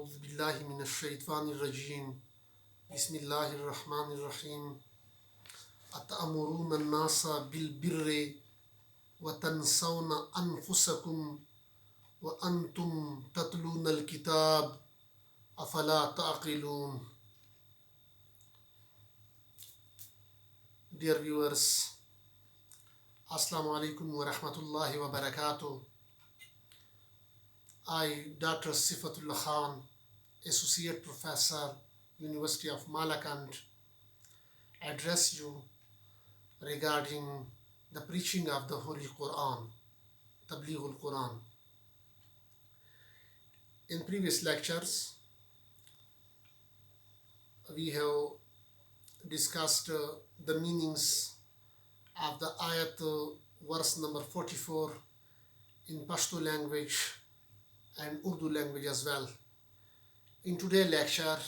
أعوذ بالله من الشيطان الرجيم بسم الله الرحمن الرحيم أتأمرون الناس بالبر وتنسون أنفسكم وأنتم تتلون الكتاب أفلا تعقلون. Dear viewers, Assalamu alaikum wa rahmatullahi wa barakatuh. I, Dr. Sifatullah Khan, Associate Professor, University of Malakand, address you regarding the preaching of the Holy Quran, Tableegh-ul-Quran. In previous lectures, we have discussed the meanings of the ayat, verse number 44 in Pashto language and Urdu language as well. In today's lecture,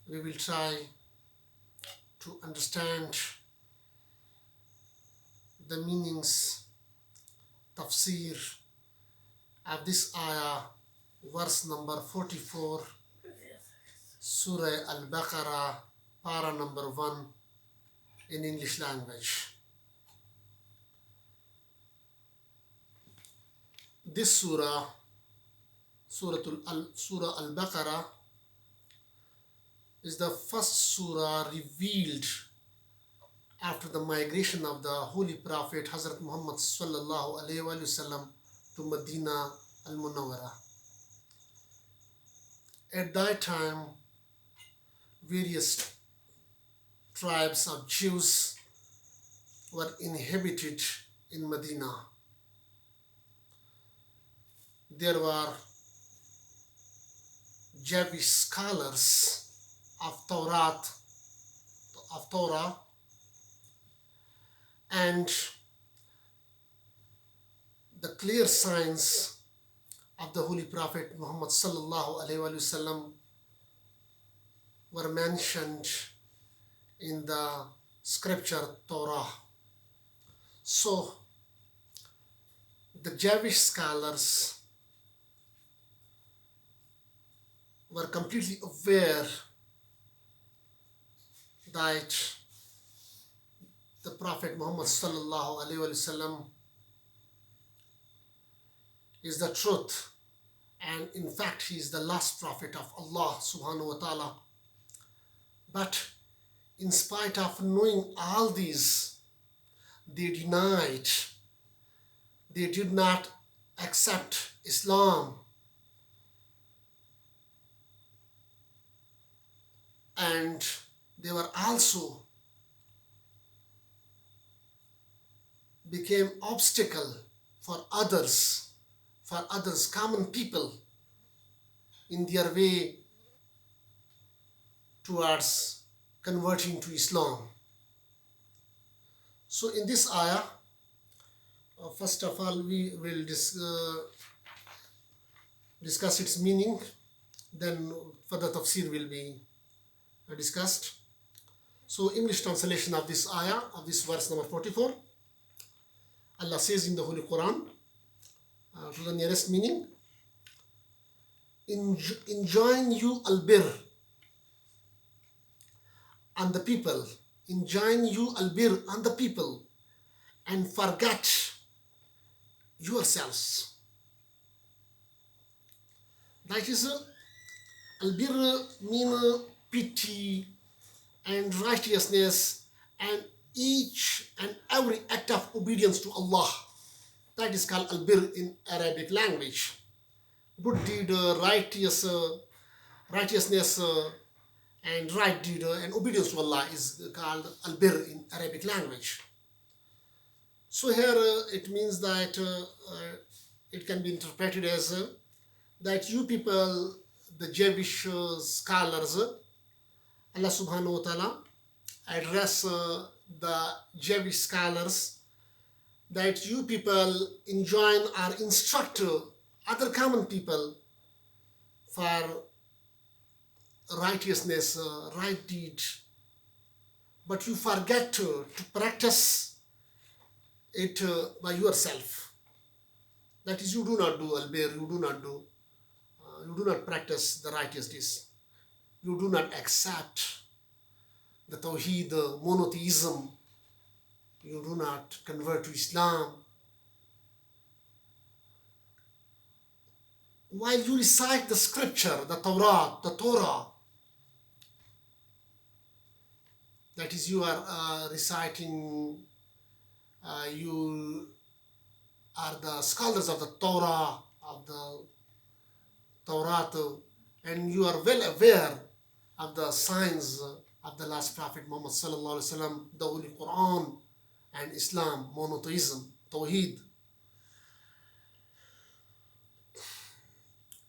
we will try to understand the meanings, tafsir of this ayah, verse number 44, Surah Al-Baqarah, para number 1 in English language. This surah, Surah Al-Baqarah, is the first surah revealed after the migration of the Holy Prophet Hazrat Muhammad sallallahu alaihi wasallam to Medina al-Munawwara. At that time, various tribes of Jews were inhabited in Medina. There were Jewish scholars of Torah, and the clear signs of the Holy Prophet Muhammad sallallahu alaihi wasallam were mentioned in the scripture Torah. So the Jewish scholars were completely aware that the Prophet Muhammad sallallahu alaihi wasallam is the truth, and in fact he is the last prophet of Allah subhanahu wa ta'ala. But in spite of knowing all these, they denied, they did not accept Islam, and they were also became obstacle for others, common people, in their way towards converting to Islam. So in this ayah, first of all, we will discuss its meaning, then further tafsir will be discussed. So English translation of this ayah, of this verse number 44, Allah says in the Holy Quran, to the nearest meaning, enjoin you al-bir on the people, enjoin you al-bir on the people, and forget yourselves. That is, al-bir mean pity and righteousness and each and every act of obedience to Allah. That is called al-bir in Arabic language. Good deed, righteousness, and right deed and obedience to Allah is called al-bir in Arabic language. So here it means that it can be interpreted as that you people, the Jewish scholars, Allah subhanahu wa ta'ala address the Jewish scholars that you people enjoin or instruct other common people for righteousness, right deed, but you forget to practice it by yourself. That is, you do not do al-bir, you you do not practice the righteous deeds, you do not accept the Tawheed, the monotheism, you do not convert to Islam, while you recite the scripture, the Torah, that is, you are reciting, you are the scholars of the Torah, of the Torah, and you are well aware of the signs of the last Prophet Muhammad sallallahu alaihi wasallam, the Holy Quran, and Islam, monotheism, Tawheed.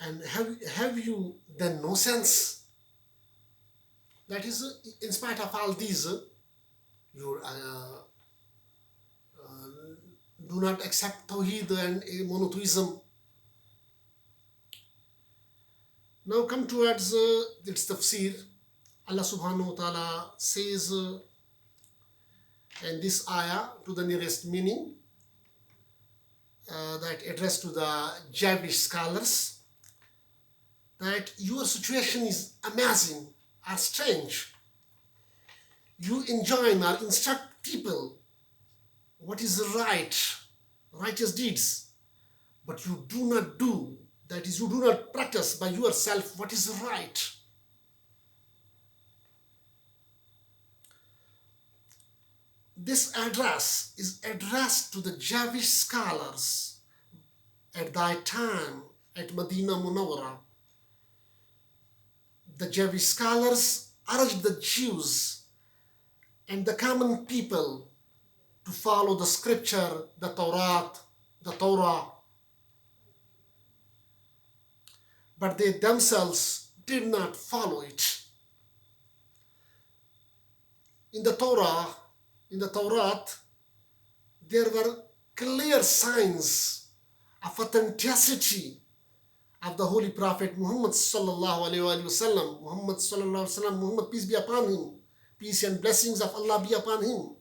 And have you then no sense? That is, in spite of all these, you do not accept Tawheed and monotheism. Now come towards its tafsir. Allah subhanahu wa ta'ala says in this ayah, to the nearest meaning, that addressed to the Jewish scholars, that your situation is amazing or strange. You enjoin or instruct people what is right, righteous deeds, but you do not do, that is, you do not practice by yourself what is right. This address is addressed to the Jewish scholars at that time at Medina Munawwara. The Jewish scholars urged the Jews and the common people to follow the scripture, the Torah, but they themselves did not follow it. In the Torah, there were clear signs of authenticity of the Holy Prophet Muhammad sallallahu alaihi wasallam. Muhammad, peace be upon him, peace and blessings of Allah be upon him.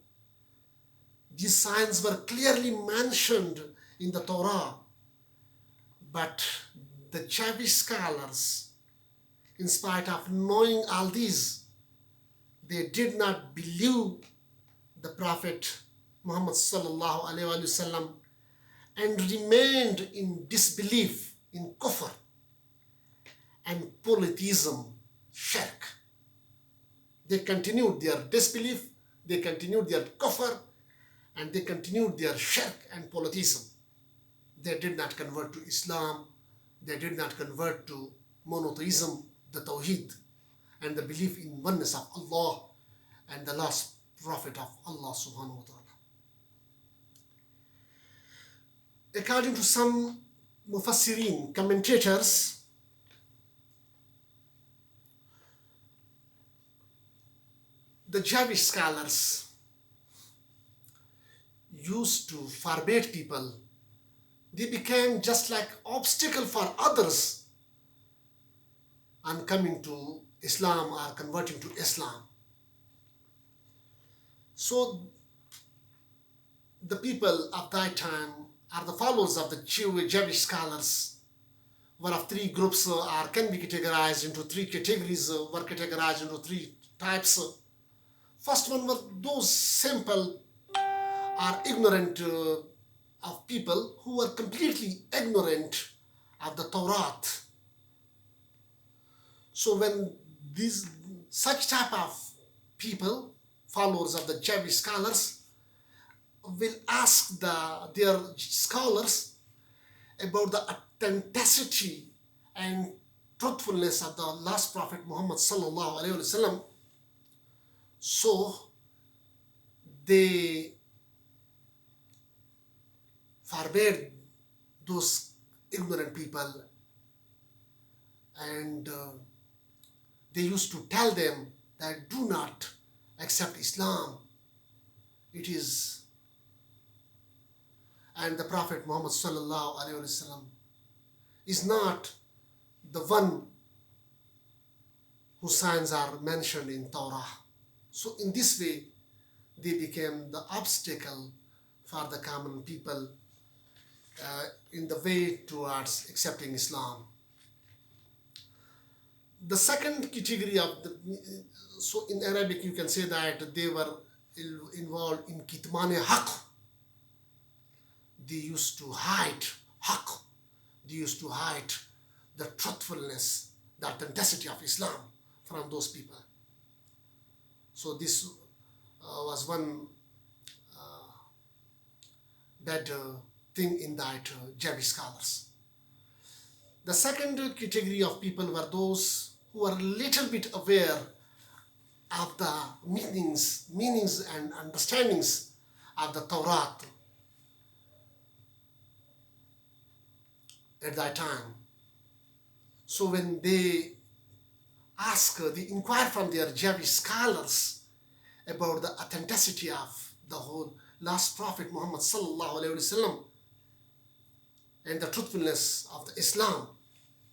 These signs were clearly mentioned in the Torah, but the Jewish scholars, in spite of knowing all these, they did not believe the Prophet Muhammad sallallahu alaihi wasallam and remained in disbelief, in kufr and polytheism, shirk. They continued their disbelief, they continued their kufr, and they continued their shirk and polytheism. They did not convert to Islam, they did not convert to monotheism, the Tawheed, and the belief in oneness of Allah and the last Prophet of Allah subhanahu wa ta'ala. According to some mufassirin, commentators, the Jewish scholars used to forbid people. They became just like obstacle for others on coming to Islam or converting to Islam. So the people of that time are the followers of the Jewish scholars. One of three groups can be categorized into three categories, were categorized into three types. First one were those simple or ignorant of people who were completely ignorant of the Torah. So when such type of people, followers of the Jewish scholars, will ask their scholars about the authenticity and truthfulness of the last Prophet Muhammad sallallahu alaihi wasallam, so they forbade those ignorant people, and they used to tell them that do not accept Islam. It is, and the Prophet Muhammad sallallahu alaihi wasallam is not the one whose signs are mentioned in Torah. So in this way, they became the obstacle for the common people in the way towards accepting Islam. The second category of the, so in Arabic you can say that they were involved in kitmane haq. They used to hide haq. They used to hide the truthfulness, the authenticity of Islam from those people. So this was one bad thing in that Jewish scholars. The second category of people were those who were a little bit aware of the meanings and understandings of the Torah at that time. So when they they inquire from their Jewish scholars about the authenticity of the whole last prophet Muhammad sallallahu alaihi wasallam and the truthfulness of the Islam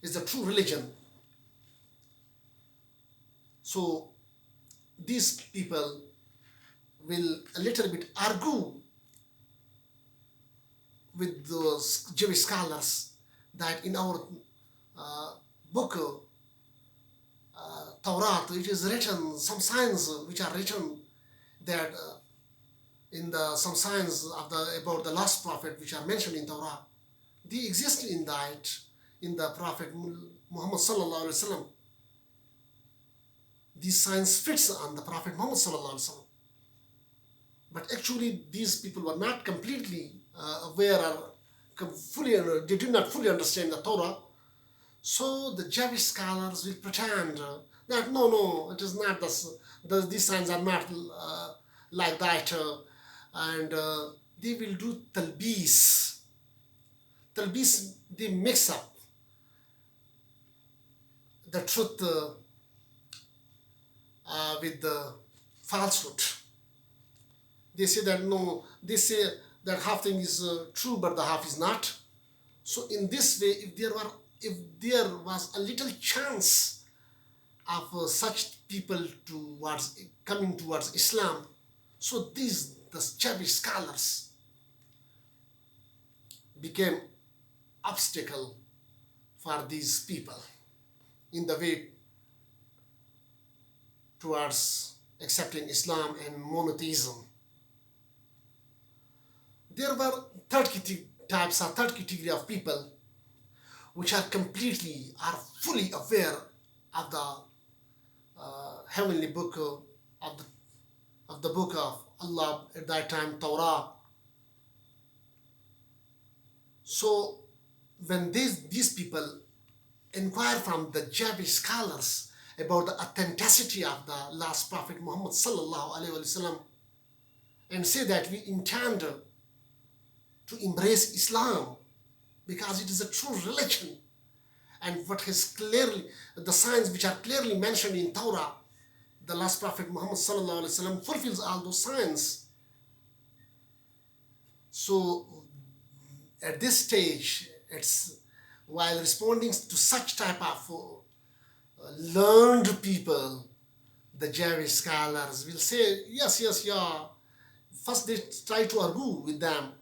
is the true religion. So these people will a little bit argue with those Jewish scholars that in our book Torah, it is written some signs which are written that in the some signs of the about the last prophet which are mentioned in Torah, they exist in that in the Prophet Muhammad sallallahu alaihi wasallam. These signs fits on the Prophet Muhammad sallallahu alaihi wasallam. But actually, these people were not completely aware or they did not fully understand the Torah. So the Jewish scholars will pretend that no, it is not these signs are not like that, and they will do talbis. Talbis, they mix up the truth with the falsehood. They say that no, they say that half thing is true, but the half is not. So in this way, if there was a little chance of such people coming towards Islam, so the Jewish scholars became obstacle for these people in the way towards accepting Islam and monotheism. There were third category of people which are fully aware of the heavenly book of the book of Allah at that time, Torah. So when these people inquire from the Jewish scholars about the authenticity of the last prophet Muhammad sallallahu alaihi wasallam and say that we intend to embrace Islam because it is a true religion, and what has clearly the signs which are clearly mentioned in Torah, the last prophet Muhammad sallallahu alaihi wasallam fulfills all those signs. So at this stage, it's while responding to such type of learned people, the Jewish scholars will say yes, yeah. First they try to argue with them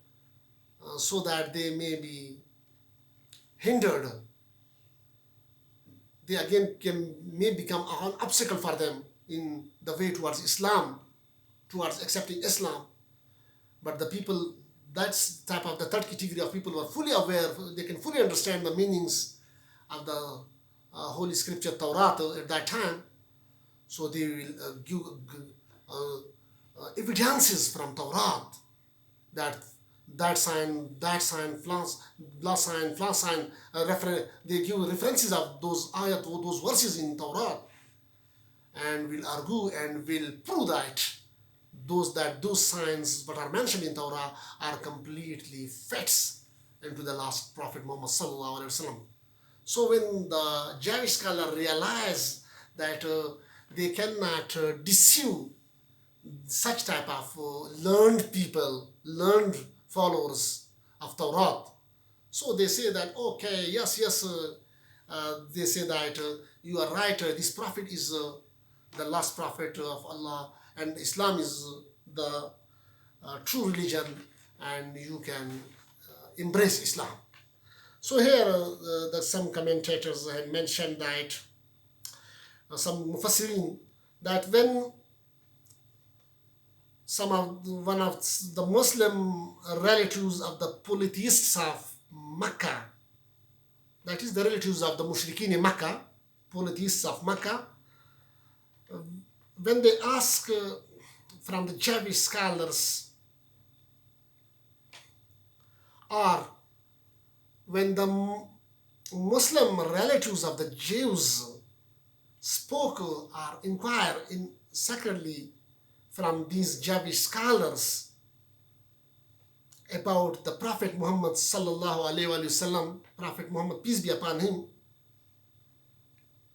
so that they may be hindered. They again may become an obstacle for them in the way towards Islam, towards accepting Islam. But the people, that's type of the third category of people who are fully aware, they can fully understand the meanings of the Holy Scripture Torah at that time. So they will give evidences from Torah that sign, plus sign, they give references of those ayat or those verses in Torah, and will argue and will prove that those signs that are mentioned in Torah are completely fits into the last prophet Muhammad sallallahu alaihi wasallam. So when the Jewish scholar realize that they cannot deceive such type of learned people, learned followers of Torah, so they say that okay, yes, they say that you are right, this prophet is the last prophet of Allah, and Islam is the true religion, and you can embrace Islam. So here some commentators have mentioned that some mufassirin, that when one of the Muslim relatives of the polytheists of Mecca, that is the relatives of the mushrikeen in Mecca, polytheists of Mecca, when they ask from the Jewish scholars, or when the Muslim relatives of the Jews spoke or inquired in secretly from these Jewish scholars about the Prophet Muhammad sallallahu alaihi wasallam, Prophet Muhammad, peace be upon him,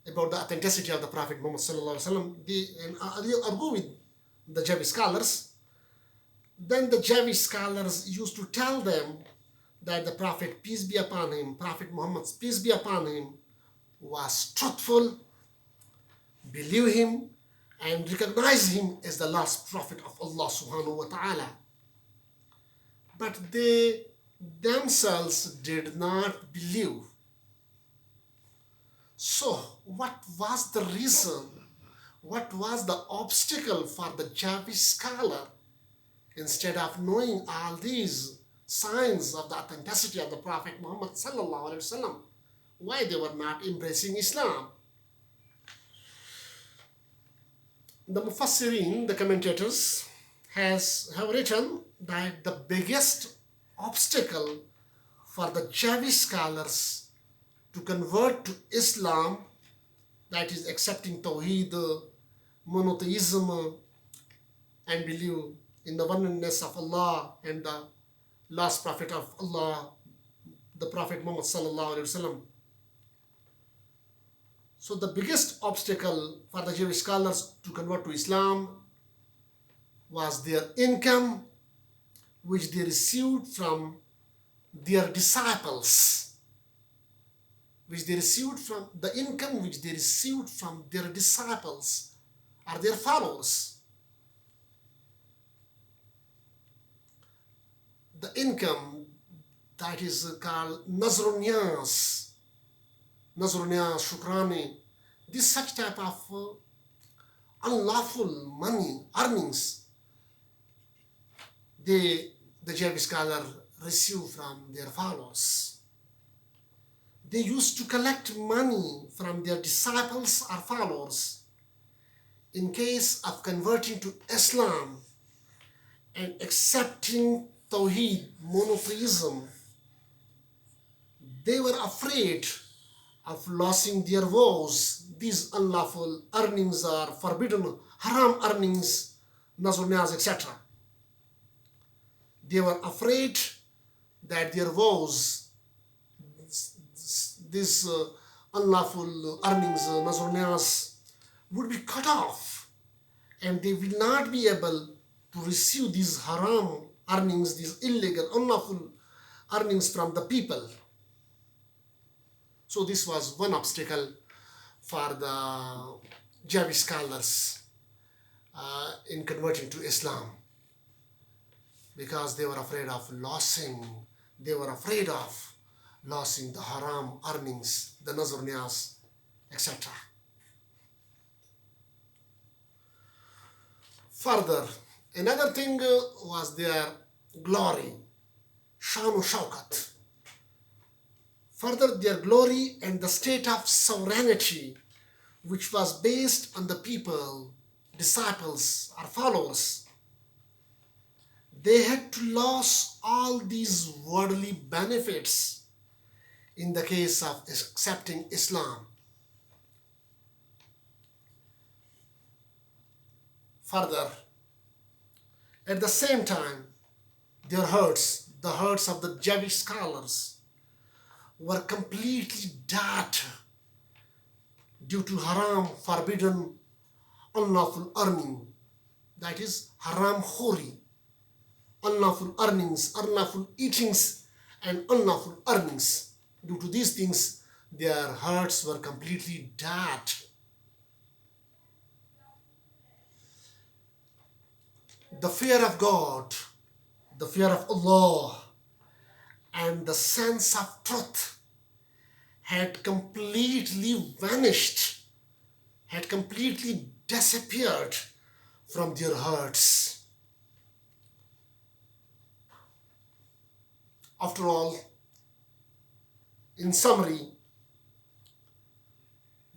about the authenticity of the Prophet Muhammad sallallahu alaihi wasallam, they argue with the Jewish scholars. Then the Jewish scholars used to tell them that the Prophet, peace be upon him, Prophet Muhammad, peace be upon him, was truthful, believe him, and recognize him as the last prophet of Allah subhanahu wa ta'ala. But they themselves did not believe. So what was the reason? What was the obstacle for the Jewish scholar, instead of knowing all these signs of the authenticity of the Prophet Muhammad sallallahu alaihi wasallam, why they were not embracing Islam? The Mufassirin, the commentators, have written that the biggest obstacle for the Jewish scholars to convert to Islam, that is accepting Tawheed, monotheism, and believe in the oneness of Allah and the last prophet of Allah, the Prophet Muhammad sallallahu alaihi wasallam. So the biggest obstacle for the Jewish scholars to convert to Islam was their income, which they received from their disciples, the income which they received from their disciples or their followers. The income that is called Nazruniyas, Shukrani, this such type of unlawful money earnings the Jewish scholar receive from their followers. They used to collect money from their disciples or followers in case of converting to Islam and accepting Tawheed, monotheism. They were afraid of losing their vows. These unlawful earnings are forbidden, haram earnings, nazruniyas, etc. They were afraid that their vows, these unlawful earnings, nazruniyas, would be cut off, and they will not be able to receive these haram earnings, these illegal, unlawful earnings from the people. So this was one obstacle for the Jewish scholars in converting to Islam, because they were afraid of losing the haram earnings, the nazruniyas, etc. Further, another thing was their glory, shanu shaukat. Further, their glory and the state of sovereignty, which was based on the people, disciples or followers. They had to lose all these worldly benefits in the case of accepting Islam. Further, at the same time, their hearts, the hearts of the Jewish scholars, were completely dead due to haram, forbidden, unlawful earning, that is haram khori, unlawful earnings, unlawful eatings, and unlawful earnings. Due to these things, their hearts were completely dead. The fear of God, the fear of Allah, and the sense of truth had completely vanished, had completely disappeared from their hearts. After all, in summary,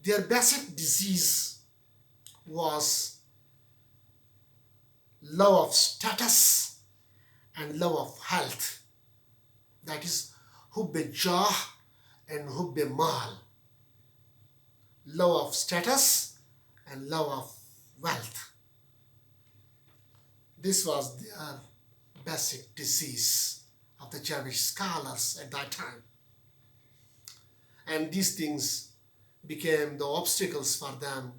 their basic disease was love of status and love of health. That is hubbe jah and hubbe mal. Love of status and love of wealth. This was their basic disease of the Jewish scholars at that time. And these things became the obstacles for them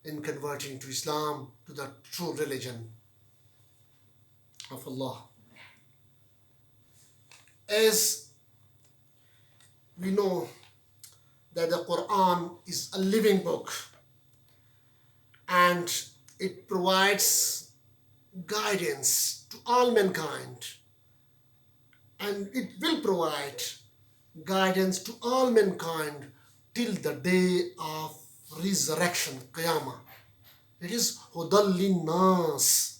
in converting to Islam, to the true religion of Allah. As we know that the Quran is a living book and it provides guidance to all mankind, and it will provide guidance to all mankind till the day of resurrection, Qiyamah. It is Hudal Linnas.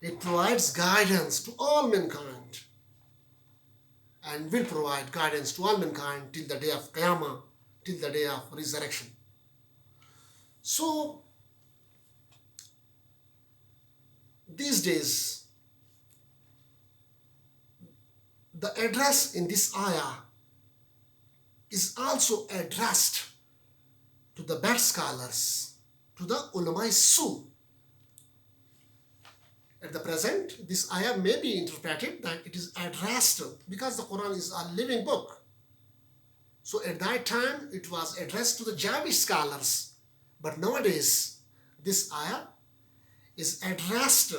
It provides guidance to all mankind and will provide guidance to all mankind till the day of Qiyamah, till the day of resurrection. So, these days, the address in this ayah is also addressed to the bad scholars, to the ulama su. At the present, this ayah may be interpreted that it is addressed because the Quran is a living book. So at that time, it was addressed to the Jewish scholars. But nowadays, this ayah is addressed.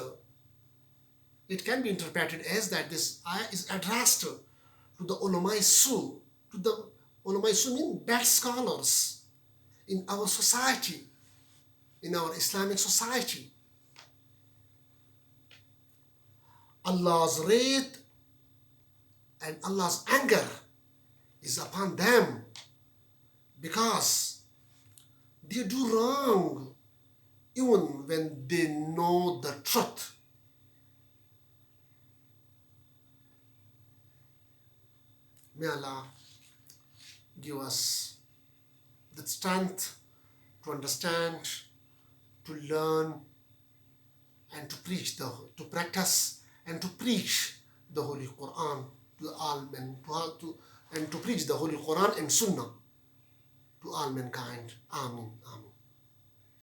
It can be interpreted as that this ayah is addressed to the ulama su. To the ulama su mean bad scholars in our society, in our Islamic society. Allah's wrath and Allah's anger is upon them because they do wrong even when they know the truth. May Allah give us the strength to understand, to learn, and to preach, to practice and to preach the Holy Quran to all men, and to preach the Holy Quran and Sunnah to all mankind. Amin. Amin.